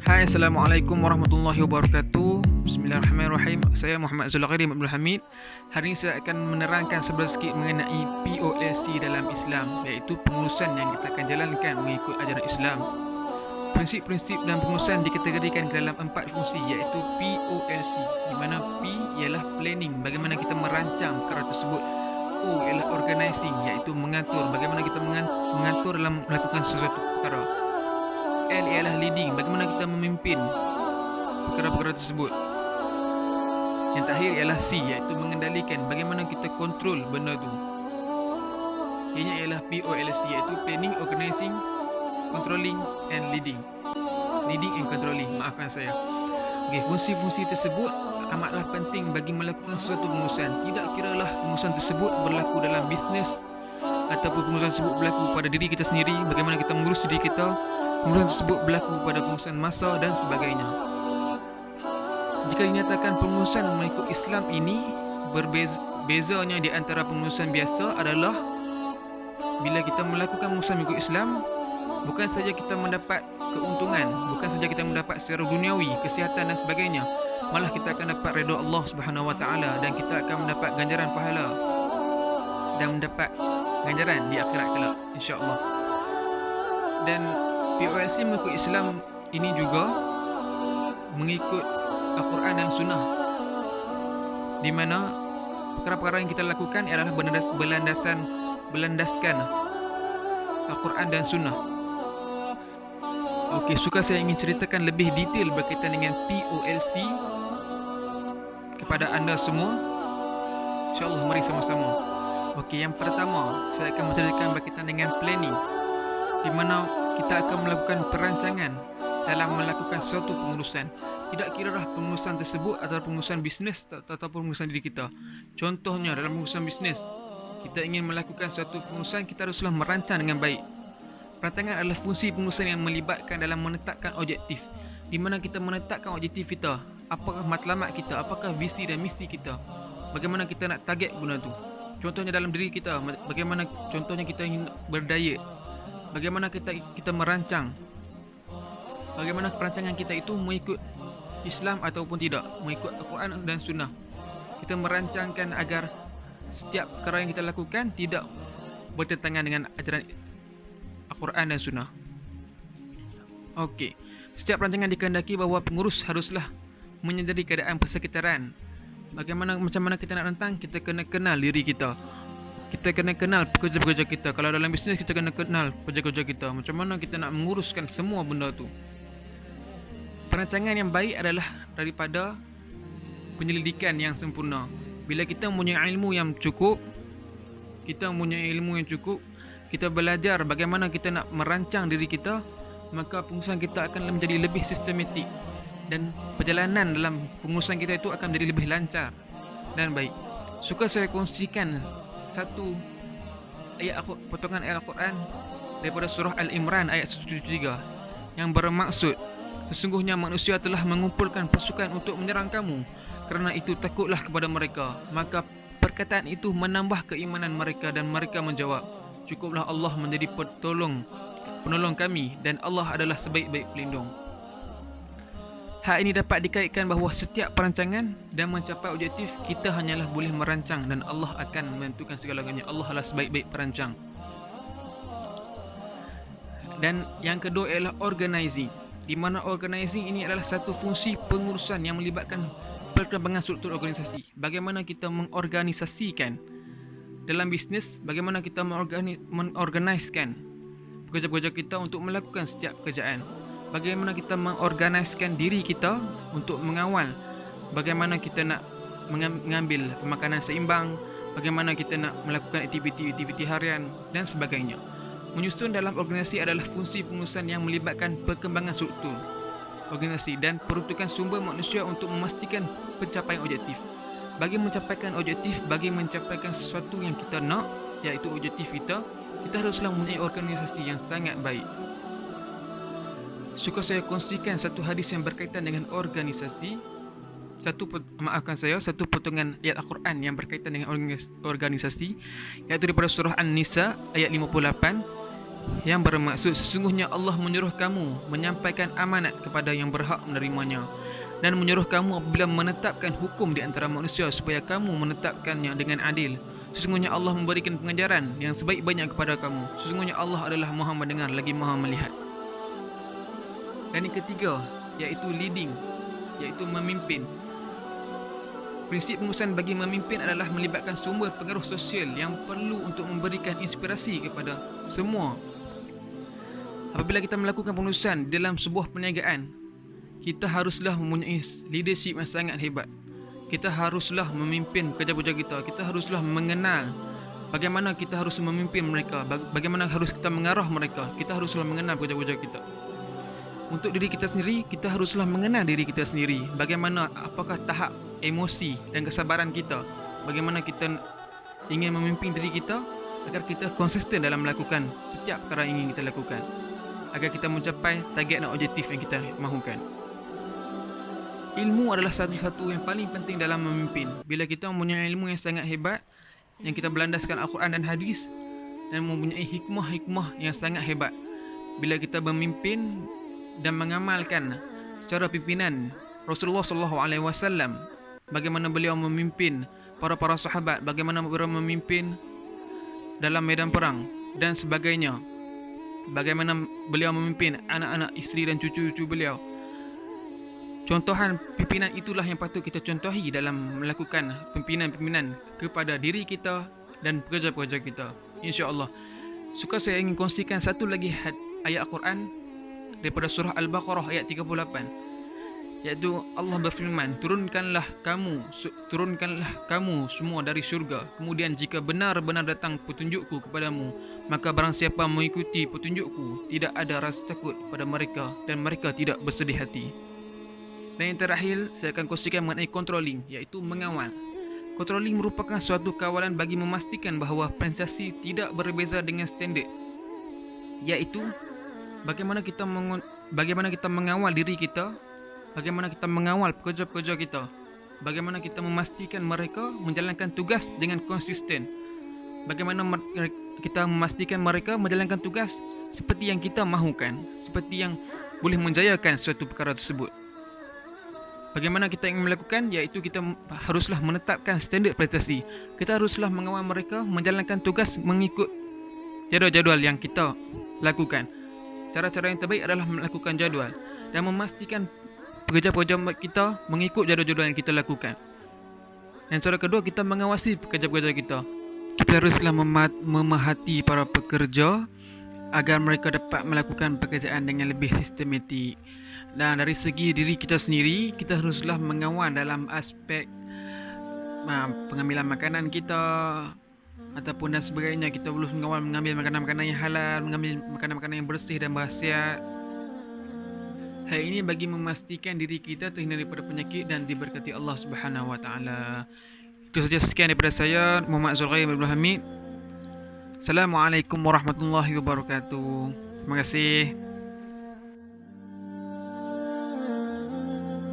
Hai, Assalamualaikum warahmatullahi wabarakatuh. Bismillahirrahmanirrahim. Saya Muhammad Zulkhairi Abdul Hamid. Hari ini saya akan menerangkan sedikit mengenai POLC dalam Islam, iaitu pengurusan yang kita akan jalankan mengikut ajaran Islam. Prinsip-prinsip dalam pengurusan dikategorikan ke dalam 4 fungsi, iaitu POLC, di mana P ialah planning, bagaimana kita merancang perkara tersebut. O ialah organizing, iaitu mengatur, bagaimana kita mengatur dalam melakukan sesuatu perkara. L ialah leading, bagaimana kita memimpin perkara-perkara tersebut. Yang terakhir ialah C, iaitu mengendalikan, bagaimana kita kontrol benda tu. Ianya ialah POLC, iaitu planning, organizing, controlling and leading. Leading and controlling, maafkan saya. Okay, fungsi-fungsi tersebut amatlah penting bagi melakukan sesuatu pengurusan. Tidak kiralah pengurusan tersebut berlaku dalam bisnes ataupun pengurusan tersebut berlaku pada diri kita sendiri, bagaimana kita mengurus diri kita. Pengurusan tersebut berlaku pada pengurusan masa dan sebagainya. Jika dinyatakan pengurusan mengikut Islam ini bezanya di antara pengurusan biasa adalah bila kita melakukan pengurusan mengikut Islam, bukan saja kita mendapat keuntungan, bukan saja kita mendapat secara duniawi, kesihatan dan sebagainya, malah kita akan dapat redha Allah Subhanahu Wa Taala dan kita akan mendapat ganjaran pahala dan mendapat ganjaran di akhirat kelak, insya-Allah. Dan POLC mengikut Islam ini juga mengikut Al-Quran dan Sunnah, di mana perkara-perkara yang kita lakukan adalah berlandaskan Al-Quran dan Sunnah. Okey, suka saya ingin ceritakan lebih detail berkaitan dengan POLC kepada anda semua. InsyaAllah, mari sama-sama. Okey, yang pertama saya akan menceritakan berkaitan dengan planning, di mana kita akan melakukan perancangan dalam melakukan suatu pengurusan. Tidak kiralah pengurusan tersebut adalah pengurusan bisnes ataupun pengurusan diri kita. Contohnya dalam pengurusan bisnes, kita ingin melakukan suatu pengurusan, kita haruslah merancang dengan baik. Perancangan adalah fungsi pengurusan yang melibatkan dalam menetapkan objektif, di mana kita menetapkan objektif kita, apakah matlamat kita, apakah visi dan misi kita, bagaimana kita nak target benda tu. Contohnya dalam diri kita, bagaimana contohnya kita ingin berdaya, bagaimana kita merancang, bagaimana perancangan kita itu mengikut Islam ataupun tidak, mengikut Al-Quran dan Sunnah. Kita merancangkan agar setiap perkara yang kita lakukan tidak bertentangan dengan ajaran Al-Quran dan Sunnah. Okey, setiap perancangan dikehendaki bahawa pengurus haruslah menyedari keadaan persekitaran. Macam mana kita nak rantang, kita kena kenal diri kita. Kita kena kenal pekerja-pekerja kita. Kalau dalam bisnes, kita kena kenal pekerja-pekerja kita. Macam mana kita nak menguruskan semua benda tu. Perancangan yang baik adalah daripada penyelidikan yang sempurna. Bila kita mempunyai ilmu yang cukup, kita belajar bagaimana kita nak merancang diri kita, maka pengurusan kita akan menjadi lebih sistematik dan perjalanan dalam pengurusan kita itu akan menjadi lebih lancar dan baik. Suka saya kongsikan satu ayat potongan ayat Al-Quran daripada surah Al-Imran ayat 173 yang bermaksud, sesungguhnya manusia telah mengumpulkan pasukan untuk menyerang kamu, kerana itu takutlah kepada mereka. Maka perkataan itu menambah keimanan mereka dan mereka menjawab, cukuplah Allah menjadi penolong kami dan Allah adalah sebaik-baik pelindung. Hal ini dapat dikaitkan bahawa setiap perancangan dan mencapai objektif, kita hanyalah boleh merancang dan Allah akan menentukan segala-galanya. Allah adalah sebaik-baik perancang. Dan yang kedua ialah organizing, di mana organizing ini adalah satu fungsi pengurusan yang melibatkan perkembangan struktur organisasi. Bagaimana kita mengorganisasikan dalam bisnes, bagaimana kita mengorganiskan pekerja-pekerja kita untuk melakukan setiap pekerjaan. Bagaimana kita mengorganiskan diri kita untuk mengawal, bagaimana kita nak mengambil pemakanan seimbang, bagaimana kita nak melakukan aktiviti-aktiviti harian dan sebagainya. Menyusun dalam organisasi adalah fungsi pengurusan yang melibatkan perkembangan struktur organisasi dan peruntukan sumber manusia untuk memastikan pencapaian objektif. Bagi mencapaikan objektif, bagi mencapaikan sesuatu yang kita nak, iaitu objektif kita haruslah mempunyai organisasi yang sangat baik. Suka saya kongsikan satu hadis yang berkaitan dengan organisasi. Satu potongan ayat Al-Quran yang berkaitan dengan organisasi, iaitu daripada surah An-Nisa ayat 58, yang bermaksud sesungguhnya Allah menyuruh kamu menyampaikan amanat kepada yang berhak menerimanya dan menyuruh kamu apabila menetapkan hukum di antara manusia supaya kamu menetapkannya dengan adil. Sesungguhnya Allah memberikan pengajaran yang sebaik-baiknya kepada kamu. Sesungguhnya Allah adalah Maha mendengar lagi Maha melihat. Dan yang ketiga, iaitu leading, iaitu memimpin. Prinsip pengurusan bagi memimpin adalah melibatkan sumber pengaruh sosial yang perlu untuk memberikan inspirasi kepada semua. Apabila kita melakukan pengurusan dalam sebuah perniagaan, kita haruslah mempunyai leadership yang sangat hebat. Kita haruslah memimpin pekerja-pekerja kita. Kita haruslah mengenal bagaimana kita harus memimpin mereka, bagaimana harus kita mengarah mereka. Kita haruslah mengenal pekerja-pekerja kita. Untuk diri kita sendiri, kita haruslah mengenal diri kita sendiri. Bagaimana, apakah tahap emosi dan kesabaran kita. Bagaimana kita ingin memimpin diri kita agar kita konsisten dalam melakukan setiap perkara yang ingin kita lakukan, agar kita mencapai target dan objektif yang kita mahukan. Ilmu adalah satu-satu yang paling penting dalam memimpin. Bila kita mempunyai ilmu yang sangat hebat, yang kita berlandaskan Al-Quran dan Hadis, dan mempunyai hikmah-hikmah yang sangat hebat, bila kita memimpin dan mengamalkan cara pimpinan Rasulullah SAW, bagaimana beliau memimpin para sahabat, bagaimana beliau memimpin dalam medan perang dan sebagainya, bagaimana beliau memimpin anak-anak, isteri dan cucu-cucu beliau. Contohan pimpinan itulah yang patut kita contohi dalam melakukan pimpinan-pimpinan kepada diri kita dan pekerja-pekerja kita, insya-Allah. Suka saya ingin kongsikan satu lagi ayat Al-Quran daripada surah Al-Baqarah ayat 38, iaitu Allah berfirman, turunkanlah kamu semua dari syurga, kemudian jika benar-benar datang petunjukku kepadamu, maka barang siapa mengikuti petunjukku, tidak ada rasa takut pada mereka dan mereka tidak bersedih hati. Dan yang terakhir, saya akan kongsikan mengenai controlling, iaitu mengawal. Controlling merupakan suatu kawalan bagi memastikan bahawa prestasi tidak berbeza dengan standard, iaitu bagaimana kita mengawal diri kita, bagaimana kita mengawal pekerja-pekerja kita, bagaimana kita memastikan mereka menjalankan tugas dengan konsisten, bagaimana kita memastikan mereka menjalankan tugas seperti yang kita mahukan, seperti yang boleh menjayakan suatu perkara tersebut. Bagaimana kita ingin melakukan, iaitu kita haruslah menetapkan standard prestasi. Kita haruslah mengawal mereka menjalankan tugas mengikut jadual-jadual yang kita lakukan. Cara-cara yang terbaik adalah melakukan jadual dan memastikan pekerja-pekerja kita mengikut jadual-jadual yang kita lakukan. Dan cara kedua, kita mengawasi pekerja-pekerja kita. Kita haruslah memahati para pekerja agar mereka dapat melakukan pekerjaan dengan lebih sistematik. Dan dari segi diri kita sendiri, kita haruslah mengawal dalam aspek pengambilan makanan kita ataupun dan sebagainya. Kita perlu mengambil makanan-makanan yang halal, mengambil makanan-makanan yang bersih dan berkhasiat. Hal ini bagi memastikan diri kita terhindar daripada penyakit dan diberkati Allah Subhanahu Wa Taala. Itu saja, sekian daripada saya, Muhammad Zulghairi bin Abdul Hamid. Assalamualaikum warahmatullahi wabarakatuh. Terima kasih.